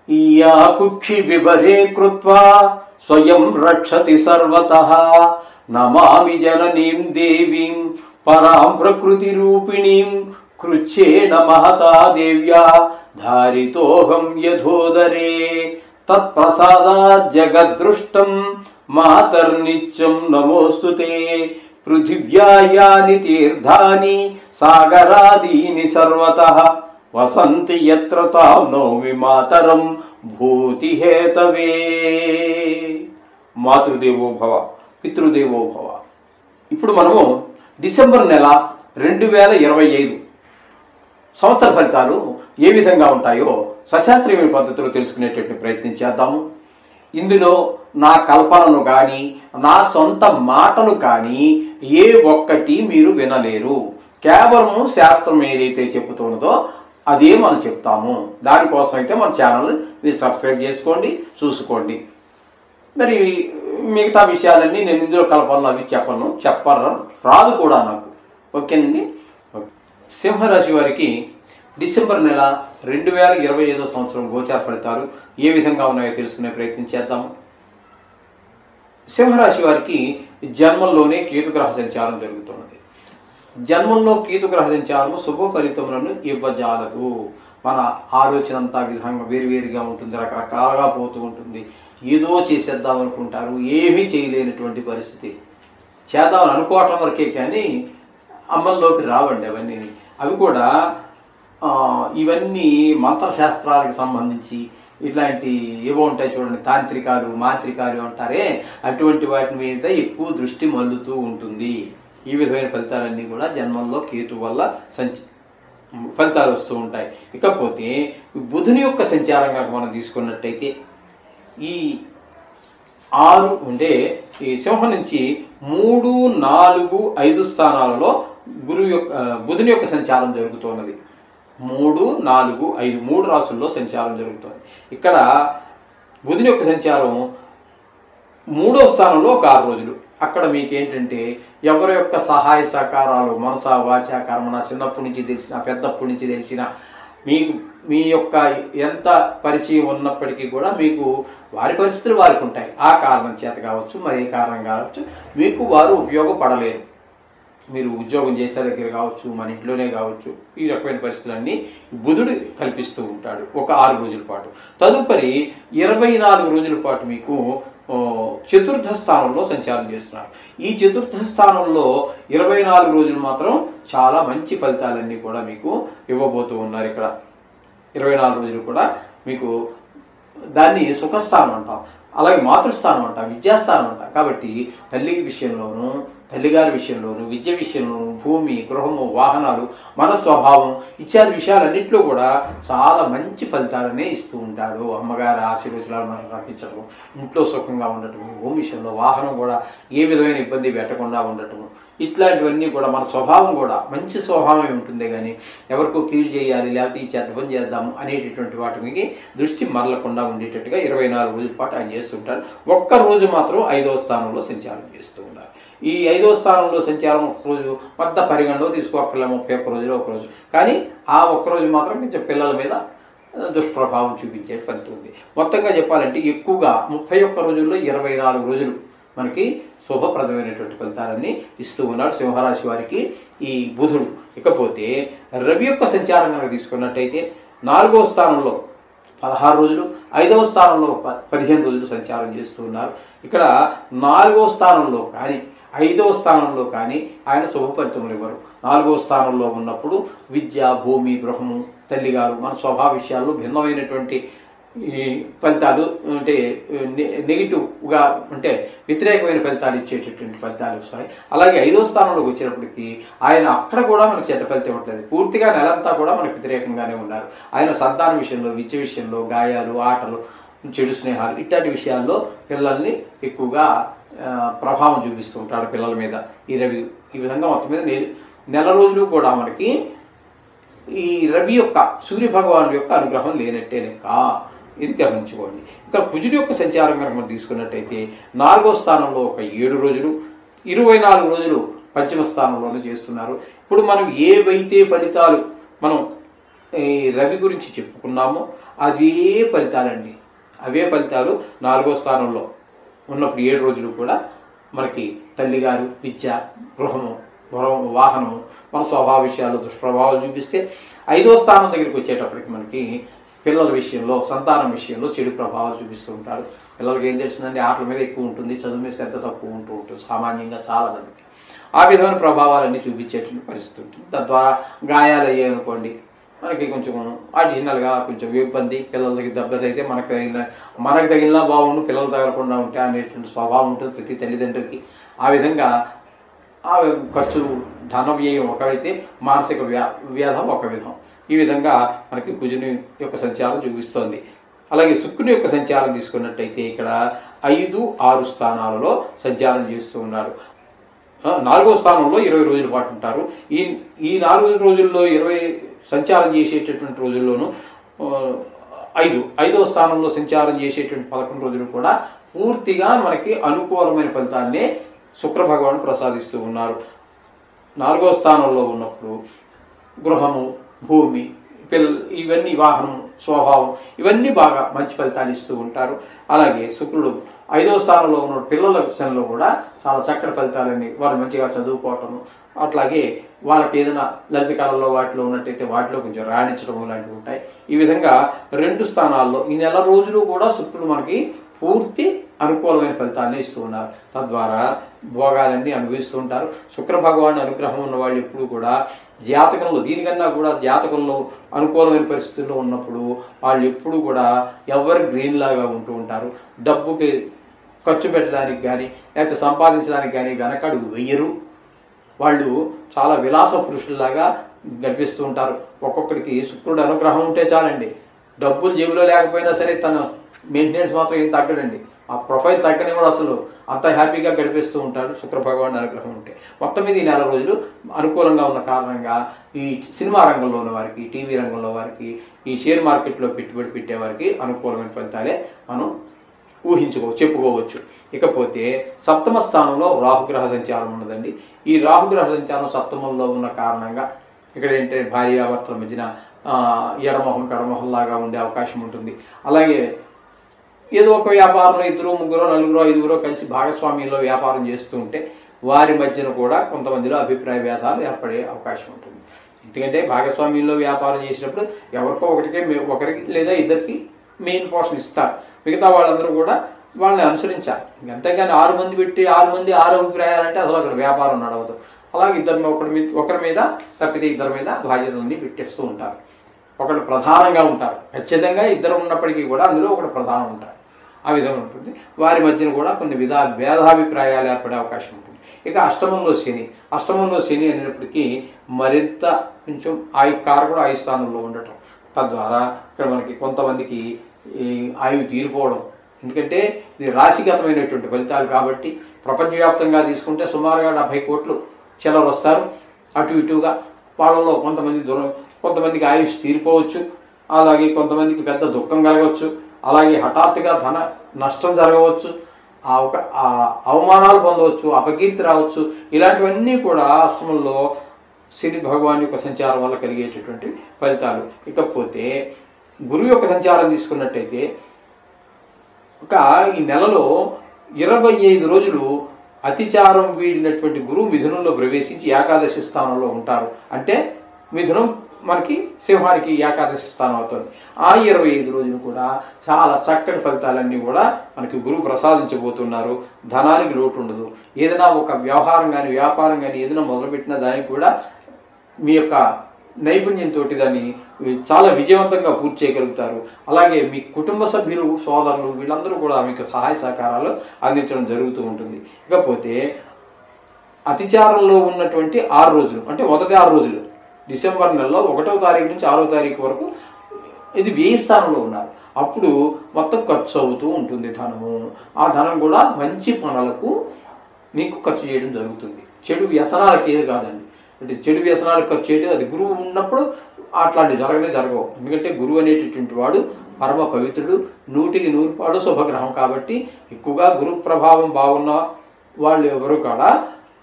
या कुक्षि विभरे कृत्वा स्वयं रक्षति सर्वतः नमामि जननीं देवीं परां प्रकृतिरूपिणीं कृच्छेन महता देव्या धारितोऽहं यथोदरे तत्प्रसादात् जगद्दृष्टं मातर्नित्यं नमोऽस्तुते पृथिव्या यानि तीर्थानि सागरादीनि सर्वतः वसन्ति यत्र तां नौमि मातरं भूतिहेतवे మాతృదేవో భవ పితృదేవో భవ. ఇప్పుడు మనము డిసెంబర్ నెల 2025 సంవత్సర ఫలితాలు ఏ విధంగా ఉంటాయో సశాస్త్రీయ పద్ధతిలో తెలుసుకునేటటువంటి ప్రయత్నం చేద్దాము. ఇందులో నా కల్పనను కానీ నా సొంత మాటలు కానీ ఏ ఒక్కటి మీరు వినలేరు. కేవలము శాస్త్రం ఏదైతే చెబుతున్నదో అదే మనం చెప్తాము. దానికోసం అయితే మన ఛానల్ మీరు సబ్స్క్రైబ్ చేసుకోండి, చూసుకోండి. మరి మిగతా విషయాలన్నీ నేను ఇందులో కలపాలను అవి చెప్పరు రాదు కూడా నాకు. ఓకేనండి. సింహరాశి వారికి డిసెంబర్ నెల 2025 సంవత్సరం గోచార ఫలితాలు ఏ విధంగా ఉన్నాయో తెలుసుకునే ప్రయత్నం చేద్దాము. సింహరాశి వారికి జన్మంలోనే కేతుగ్రహ సంచారం జరుగుతున్నది. జన్మంలో కేతుగ్రహ సంచారము శుభ ఫలితములను ఇవ్వజాలదు. మన ఆలోచన అంతా విధంగా వేరువేరుగా ఉంటుంది, రకరకాలుగా పోతూ ఉంటుంది. ఏదో చేసేద్దాం అనుకుంటారు, ఏమీ చేయలేనటువంటి పరిస్థితి. చేద్దామని అనుకోవటం వరకే కానీ అమల్లోకి రావండి అవన్నీ. అవి కూడా ఇవన్నీ మంత్రశాస్త్రాలకు సంబంధించి ఇట్లాంటి ఏవో ఉంటాయి చూడండి, తాంత్రికాలు మాంత్రికాలు అంటారే, అటువంటి వాటి మీద ఎక్కువ దృష్టి మల్లుతూ ఉంటుంది. ఈ విధమైన ఫలితాలన్నీ కూడా జన్మంలో కేతు వల్ల ఫలితాలు వస్తూ ఉంటాయి. ఇకపోతే బుధుని యొక్క సంచారంగా మనం తీసుకున్నట్టయితే ఈ 6 ఉండే ఈ సింహం నుంచి 3, 4, 5 స్థానాలలో బుధుని యొక్క సంచారం జరుగుతున్నది. 3, 4, 5 3 రాశుల్లో సంచారం జరుగుతుంది. ఇక్కడ బుధుని యొక్క సంచారం 3వ స్థానంలో ఒక 6 రోజులు. అక్కడ మీకేంటంటే ఎవరి యొక్క సహాయ సహకారాలు మనస వాచ కర్మణ చిన్నప్పటి నుంచి తెలిసిన పెద్దప్పటి నుంచి తెలిసిన మీకు మీ యొక్క ఎంత పరిచయం ఉన్నప్పటికీ కూడా మీకు వారి పరిస్థితులు వారికి ఉంటాయి. ఆ కారణం చేత కావచ్చు, మరి ఏ కారణం కావచ్చు, మీకు వారు ఉపయోగపడలేరు. మీరు ఉద్యోగం చేసే దగ్గర కావచ్చు, మన ఇంట్లోనే కావచ్చు, ఈ రకమైన పరిస్థితులన్నీ బుధుడు కల్పిస్తూ ఉంటాడు ఒక 6 రోజుల పాటు. తదుపరి 24 రోజుల పాటు మీకు చతుర్థ స్థానంలో సంచారం చేస్తున్నారు. ఈ చతుర్థ స్థానంలో 24 రోజులు మాత్రం చాలా మంచి ఫలితాలన్నీ కూడా మీకు ఇవ్వబోతూ ఉన్నారు. ఇక్కడ 24 రోజులు కూడా మీకు దాన్ని సుఖస్థానం అంటాం, అలాగే మాతృస్థానం అంటాం, విద్యాస్థానం అంటాం. కాబట్టి తల్లి విషయంలోనూ తల్లిగారి విషయంలోనూ విద్య విషయంలోనూ భూమి గృహము వాహనాలు మన స్వభావం ఇత్యాది విషయాలన్నింటిలో కూడా చాలా మంచి ఫలితాలనే ఇస్తూ ఉంటాడు. అమ్మగారి ఆశీర్వచనాలను రప్పించడం, ఇంట్లో సుఖంగా ఉండటం, భూమి విషయంలో వాహనం కూడా ఏ విధమైన ఇబ్బంది పెట్టకుండా ఉండటం, ఇట్లాంటివన్నీ కూడా మన స్వభావం కూడా మంచి స్వభావమే ఉంటుంది. కానీ ఎవరికో కీడు చేయాలి లేకపోతే ఈ చెత్త పని చేద్దాము అనేటటువంటి వాటికి దృష్టి మరలకుండా ఉండేటట్టుగా 24 రోజుల పాటు ఆయన చేస్తుంటాడు. ఒక్క రోజు మాత్రం 5వ స్థానంలో సంచారం చేస్తూ ఉన్నారు. ఈ 5వ స్థానంలో సంచారం ఒక్కరోజు పెద్ద పరిగణలో తీసుకోక్కర్లే, 31 రోజులు ఒక రోజు. కానీ ఆ ఒక్కరోజు మాత్రం కొంచెం పిల్లల మీద దుష్ప్రభావం చూపించే ఫలితుంది. మొత్తంగా చెప్పాలంటే ఎక్కువగా 31 రోజుల్లో 24 రోజులు మనకి శుభప్రదమైనటువంటి ఫలితాలన్నీ ఇస్తూ ఉన్నాడు సింహరాశి వారికి ఈ బుధుడు. ఇకపోతే రవి యొక్క సంచారం కనుక తీసుకున్నట్టయితే 4వ స్థానంలో 16 రోజులు, 5వ స్థానంలో 15 రోజులు సంచారం చేస్తూ ఉన్నారు. ఇక్కడ 4వ స్థానంలో కానీ 5వ స్థానంలో కానీ ఆయన శుభ ఫలితములు ఇవ్వరు. 4వ స్థానంలో ఉన్నప్పుడు విద్య భూమి గృహము తల్లిగారు మన స్వభావ విషయాల్లో భిన్నమైనటువంటి ఈ ఫలితాలు అంటే నెగిటివ్గా అంటే వ్యతిరేకమైన ఫలితాలు ఇచ్చేటటువంటి ఫలితాలు వస్తాయి. అలాగే 5వ స్థానంలోకి వచ్చినప్పటికీ ఆయన అక్కడ కూడా మనకు చెడ్డ ఫలితం ఇవ్వట్లేదు. పూర్తిగా నెలంతా కూడా మనకు వ్యతిరేకంగానే ఉన్నారు. ఆయన సంతాన విషయంలో విద్య విషయంలో గాయాలు ఆటలు చెడు స్నేహాలు ఇట్లాంటి విషయాల్లో పిల్లల్ని ఎక్కువగా ప్రభావం చూపిస్తూ ఉంటాడు పిల్లల మీద ఈ రవి. ఈ విధంగా మొత్తం మీద నెల రోజులు కూడా మనకి ఈ రవి యొక్క సూర్యభగవాను యొక్క అనుగ్రహం లేనట్టే లెక్క. ఇది గమనించుకోండి. ఇక కుజుడి యొక్క సంచారం కనుక మనం తీసుకున్నట్టయితే 4వ స్థానంలో ఒక 7 రోజులు, 24 రోజులు పంచమ స్థానంలోనే చేస్తున్నారు. ఇప్పుడు మనం ఏవైతే ఫలితాలు మనం ఈ రవి గురించి చెప్పుకున్నామో అదే ఫలితాలండి. అవే ఫలితాలు 4వ స్థానంలో ఉన్నప్పుడు 7 రోజులు కూడా మనకి తల్లిగారు, విద్య, గృహము, వాహనము, మన స్వభావ విషయాలు దుష్ప్రభావాలు చూపిస్తే 5వ స్థానం దగ్గరికి వచ్చేటప్పటికి మనకి పిల్లల విషయంలో, సంతానం విషయంలో చెడు ప్రభావాలు చూపిస్తూ ఉంటారు. పిల్లలకి ఏం తెలిసిందంటే ఆటల మీద ఎక్కువ ఉంటుంది, చదువు మీద శ్రద్ధ తక్కువ ఉంటుంది సామాన్యంగా చాలా మందికి. ఆ విధమైన ప్రభావాలన్నీ చూపించేటువంటి పరిస్థితి ఉంటుంది. తద్వారా గాయాలు అయ్యాయి అనుకోండి, మనకి కొంచెం అడిషనల్గా కొంచెం ఇబ్బంది, పిల్లలకి దెబ్బతైతే మనకు తగిలినా బాగుండు, పిల్లలు తగలకుండా ఉంటే అనేటువంటి స్వభావం ఉంటుంది ప్రతి తల్లిదండ్రులకి. ఆ విధంగా ఆ ఖర్చు, ధన వ్యయం ఒకవైతే, మానసిక వ్యాధం ఒక విధం. ఈ విధంగా మనకి కుజుని యొక్క సంచారం చూపిస్తోంది. అలాగే శుక్రుని యొక్క సంచారం తీసుకున్నట్టయితే ఇక్కడ 5, 6 స్థానాలలో సంచారం చేస్తూ ఉన్నారు. 4వ స్థానంలో 20 రోజుల పాటు ఉంటారు. ఈ 4 రోజుల్లో 20 సంచారం చేసేటటువంటి రోజుల్లోనూ 5వ స్థానంలో సంచారం చేసేటువంటి 11 రోజులు కూడా పూర్తిగా మనకి అనుకూలమైన ఫలితాన్నే శుక్ర భగవానుడు ప్రసాదిస్తూ ఉన్నారు. 4వ స్థానంలో ఉన్నప్పుడు గృహము, భూమి, ఇవన్నీ, వాహనం, స్వభావం, ఇవన్నీ బాగా మంచి ఫలితాలు ఇస్తూ ఉంటారు. అలాగే శుక్రుడు 5వ స్థానంలో ఉన్న పిల్లల విషయంలో కూడా చాలా చక్కటి ఫలితాలన్నీ, వాళ్ళు మంచిగా చదువుకోవటము, అట్లాగే వాళ్ళకి ఏదైనా లలిత కళల్లో వాటిలో ఉన్నట్టయితే వాటిలో కొంచెం రాణించడం లాంటివి ఉంటాయి. ఈ విధంగా 2 స్థానాల్లో ఈ నెల రోజులు కూడా శుక్రుడు మనకి పూర్తి అనుకూలమైన ఫలితాన్ని ఇస్తూ ఉన్నారు. తద్వారా భోగాలన్నీ అనుభవిస్తూ ఉంటారు. శుక్ర భగవాన్ అనుగ్రహం ఉన్న వాళ్ళు ఎప్పుడు కూడా జాతకంలో, దీనికన్నా కూడా జాతకంలో అనుకూలమైన పరిస్థితుల్లో ఉన్నప్పుడు వాళ్ళు ఎప్పుడు కూడా ఎవరు గ్రీన్ లాగా ఉంటూ ఉంటారు. డబ్బుకి ఖర్చు పెట్టడానికి కానీ లేకపోతే సంపాదించడానికి కానీ వెనకడుగు వెయ్యరు. వాళ్ళు చాలా విలాస పురుషుల్లాగా గడిపిస్తూ ఉంటారు. ఒక్కొక్కడికి శుక్రుడు అనుగ్రహం ఉంటే చాలండి, డబ్బులు జేబులో లేకపోయినా సరే తన మెయింటెనెన్స్ మాత్రం ఏం తగ్గడండి. ఆ ప్రొఫైల్ తగ్గని కూడా అసలు అంత హ్యాపీగా గడిపిస్తూ ఉంటాడు శుక్ర భగవాన్ అనుగ్రహం ఉంటే. మొత్తం మీద ఈ నెల రోజులు అనుకూలంగా ఉన్న కారణంగా ఈ సినిమా రంగంలో ఉన్న వారికి, టీవీ రంగంలో వారికి, ఈ షేర్ మార్కెట్లో పెట్టుబడి పెట్టేవారికి అనుకూలమైన ఫలితాలే మనం చెప్పుకోవచ్చు. ఇకపోతే 7వ స్థానంలో రాహుగ్రహ సంచారం ఉన్నదండి. ఈ రాహుగ్రహ సంచారం 7మంలో ఉన్న కారణంగా ఇక్కడ ఏంటంటే భార్యాభర్తల మధ్యన ఎడమొహం పెడమొహంలాగా ఉండే అవకాశం ఉంటుంది. అలాగే ఏదో ఒక వ్యాపారంలో 2, 3, 4, 5 కలిసి భాగస్వామ్యంలో వ్యాపారం చేస్తూ ఉంటే వారి మధ్యన కూడా కొంతమందిలో అభిప్రాయ భేదాలు ఏర్పడే అవకాశం ఉంటుంది. ఎందుకంటే భాగస్వామ్యంలో వ్యాపారం చేసినప్పుడు ఒకరికి లేదా ఇద్దరికి మెయిన్ పోర్షన్ ఇస్తారు, మిగతా వాళ్ళందరూ కూడా వాళ్ళని అనుసరించాలి. అంతేగాని 6 మంది పెట్టి 6 మంది 6 అభిప్రాయాలంటే అసలు అక్కడ వ్యాపారం నడవదు. అలాగే ఒకరి మీద తప్పితే ఇద్దరి మీద బాధ్యతలన్నీ పెట్టేస్తూ ఉంటారు. ఒకరు ప్రధానంగా ఉంటారు, ఖచ్చితంగా ఇద్దరు ఉన్నప్పటికీ కూడా అందులో ఒకరు ప్రధానం ఉంటారు. ఆ విధంగా ఉంటుంది. వారి మధ్యన కూడా కొన్ని భేదాభిప్రాయాలు ఏర్పడే అవకాశం ఉంటుంది. ఇక అష్టమంలో శని అనేటప్పటికీ మరింత కొంచెం కారకుడు 5 స్థానంలో ఉండటం, తద్వారా ఇక్కడ మనకి కొంతమందికి ఆయువు తీరిపోవడం. ఎందుకంటే ఇది రాశిగతమైనటువంటి ఫలితాలు కాబట్టి ప్రపంచవ్యాప్తంగా తీసుకుంటే సుమారుగా 70 కోట్లు చెలలు వస్తారు. అటు ఇటుగా వాళ్ళలో కొంతమందికి ఆయుష్ తీరిపోవచ్చు, అలాగే కొంతమందికి పెద్ద దుఃఖం కలగవచ్చు, అలాగే హఠాత్తుగా ధన నష్టం జరగవచ్చు, అవమానాలు పొందవచ్చు, అపకీర్తి రావచ్చు. ఇలాంటివన్నీ కూడా అష్టమంలో శని భగవాన్ యొక్క సంచారం వల్ల కలిగేటటువంటి ఫలితాలు. ఇకపోతే గురువు యొక్క సంచారం తీసుకున్నట్టయితే ఈ నెలలో 25 రోజులు అతిచారం వీడినటువంటి గురువు మిథునంలో ప్రవేశించి ఏకాదశి స్థానంలో ఉంటారు. అంటే మిథునం మనకి సింహానికి ఏకాదశి స్థానం అవుతుంది. ఆ 25 రోజులు కూడా చాలా చక్కటి ఫలితాలన్నీ కూడా మనకి గురువు ప్రసాదించబోతున్నారు. ధనానికి లోటు ఉండదు. ఏదైనా ఒక వ్యవహారం కానీ వ్యాపారం కానీ ఏదైనా మొదలుపెట్టినా దానికి కూడా మీ యొక్క నైపుణ్యంతో దాన్ని చాలా విజయవంతంగా పూర్తి చేయగలుగుతారు. అలాగే మీ కుటుంబ సభ్యులు, సోదరులు వీళ్ళందరూ కూడా మీకు సహాయ సహకారాలు అందించడం జరుగుతూ ఉంటుంది. ఇకపోతే అతిచారంలో ఉన్నటువంటి 6 రోజులు, అంటే మొదటి 6 రోజులు డిసెంబర్ నెలలో 1వ తారీఖు నుంచి 6వ తారీఖు వరకు ఇది వ్యయ స్థానంలో ఉన్నారు. అప్పుడు మొత్తం ఖర్చు అవుతూ ఉంటుంది ధనము. ఆ ధనం కూడా మంచి పనులకు మీకు ఖర్చు చేయడం జరుగుతుంది. చెడు వ్యసనాలకి ఏది కాదండి. అంటే చెడు వ్యసనాలకు ఖర్చు చేయడం అది గురువు ఉన్నప్పుడు అట్లాంటివి జరగవు. ఎందుకంటే గురువు అనేటటువంటి వాడు పరమ పవిత్రుడు, 100కి 100 శుభగ్రహం కాబట్టి ఎక్కువగా గురు ప్రభావం బాగున్న వాళ్ళు ఎవరు కూడా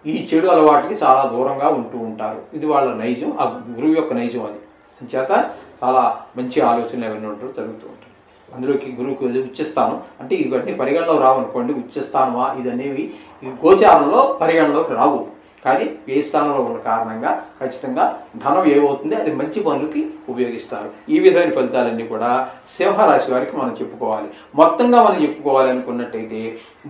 ఈ చెడు అలవాటుకి చాలా దూరంగా ఉంటూ ఉంటారు. ఇది వాళ్ళ నైజం, ఆ గురువు యొక్క నైజం. అది చేత చాలా మంచి ఆలోచనలు ఎవరైనా ఉంటారో జరుగుతూ ఉంటాయి. అందులోకి గురువుకి ఉచ్చస్థానం అంటే ఇవన్నీ పరిగణలో రావు అనుకోండి. ఉచ్చస్థానమా ఇదనేవి ఈ గోచారంలో పరిగణలోకి రావు. కానీ ఏ స్థానంలో ఉన్న కారణంగా ఖచ్చితంగా ధనం ఏమవుతుంది అది మంచి పనులకి ఉపయోగిస్తారు. ఈ విధమైన ఫలితాలన్నీ కూడా సింహరాశి వారికి మనం చెప్పుకోవాలి. మొత్తంగా మనం చెప్పుకోవాలి అనుకున్నట్టయితే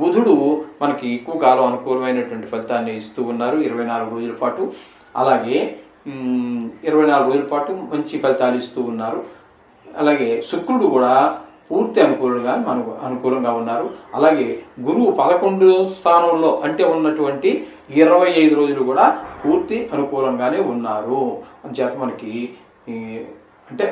బుధుడు మనకి ఎక్కువ కాలం అనుకూలమైనటువంటి ఫలితాన్ని ఇస్తూ ఉన్నారు 24 రోజుల పాటు. అలాగే 24 రోజుల పాటు మంచి ఫలితాలు ఇస్తూ ఉన్నారు. అలాగే శుక్రుడు కూడా పూర్తి అనుకూలంగా ఉన్నారు. అలాగే గురువు 11 స్థానంలో అంటే ఉన్నటువంటి 25 రోజులు కూడా పూర్తి అనుకూలంగానే ఉన్నారు. అంచేత మనకి అంటే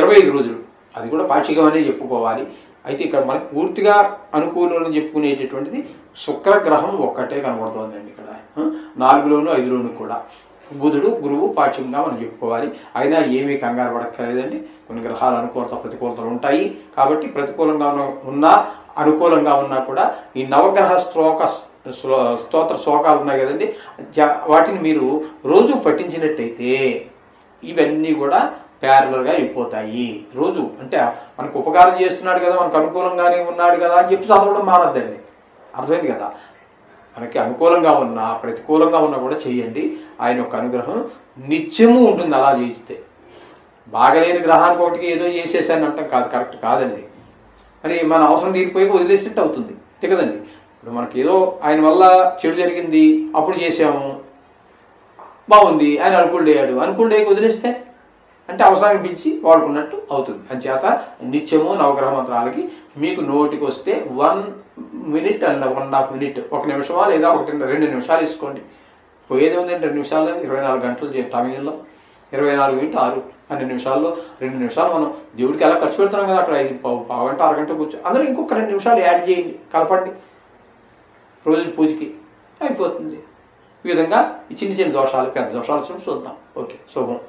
25 రోజులు అది కూడా పాక్షికమనే చెప్పుకోవాలి. అయితే ఇక్కడ మనకి పూర్తిగా అనుకూలం చెప్పుకునేటటువంటిది శుక్రగ్రహం ఒక్కటే కనబడుతోందండి. ఇక్కడ 4లోను 5లోను కూడా బుధుడు గురువు పాఠ్యంగా మనం చెప్పుకోవాలి. అయినా ఏమీ కంగారు పడక్కర్లేదండి. కొన్ని గ్రహాలు అనుకూలత ప్రతికూలతలు ఉంటాయి. కాబట్టి ప్రతికూలంగా ఉన్నా అనుకూలంగా ఉన్నా కూడా ఈ నవగ్రహ స్తోత్ర శ్లోకాలు ఉన్నాయి కదండి, వాటిని మీరు రోజు పఠించినట్టయితే ఇవన్నీ కూడా ప్యారలర్గా అయిపోతాయి. రోజు అంటే మనకు ఉపకారం చేస్తున్నాడు కదా, మనకు అనుకూలంగానే ఉన్నాడు కదా అని చెప్పి చదవడం మానద్దండి. అర్థమైంది కదా. మనకి అనుకూలంగా ఉన్నా ప్రతికూలంగా ఉన్నా కూడా చేయండి. ఆయన యొక్క అనుగ్రహం నిత్యము ఉంటుంది అలా చేయిస్తే. బాగలేని గ్రహానికి ఒకటికి ఏదో చేసేసాను అంటాం కాదు, కరెక్ట్ కాదండి. మరి మన అవసరం తీరిపోయి వదిలేసినట్టు అవుతుంది కదండి. ఇప్పుడు మనకి ఏదో ఆయన వల్ల చెడు జరిగింది, అప్పుడు చేసాము, బాగుంది, ఆయన అనుకూలుడయ్యాక వదిలేస్తే అంటే అవసరానికి పిలిచి వాడుకున్నట్టు అవుతుంది. అంచేత నిత్యము నవగ్రహ మంత్రాలకి మీకు నోటికి వస్తే 1 minute అండ్ 1.5 minutes, 1 నిమిషమా లేదా 2 నిమిషాలు వేసుకోండి. పోయేది ఉందండి 2 నిమిషాల్లో 24 గంటలు టైంలో 24x6 2 నిమిషాల్లో 2 నిమిషాలు మనం దేవుడికి ఎలా ఖర్చు పెడుతున్నాం కదా, అక్కడ 5 గంట 6 గంట కూర్చో అందులో ఇంకొక 2 నిమిషాలు యాడ్ చేయండి, కలపండి, రోజు పూజకి అయిపోతుంది. ఈ విధంగా ఈ చిన్న దోషాలు పెద్ద దోషాలు చూద్దాం. ఓకే, శుభం.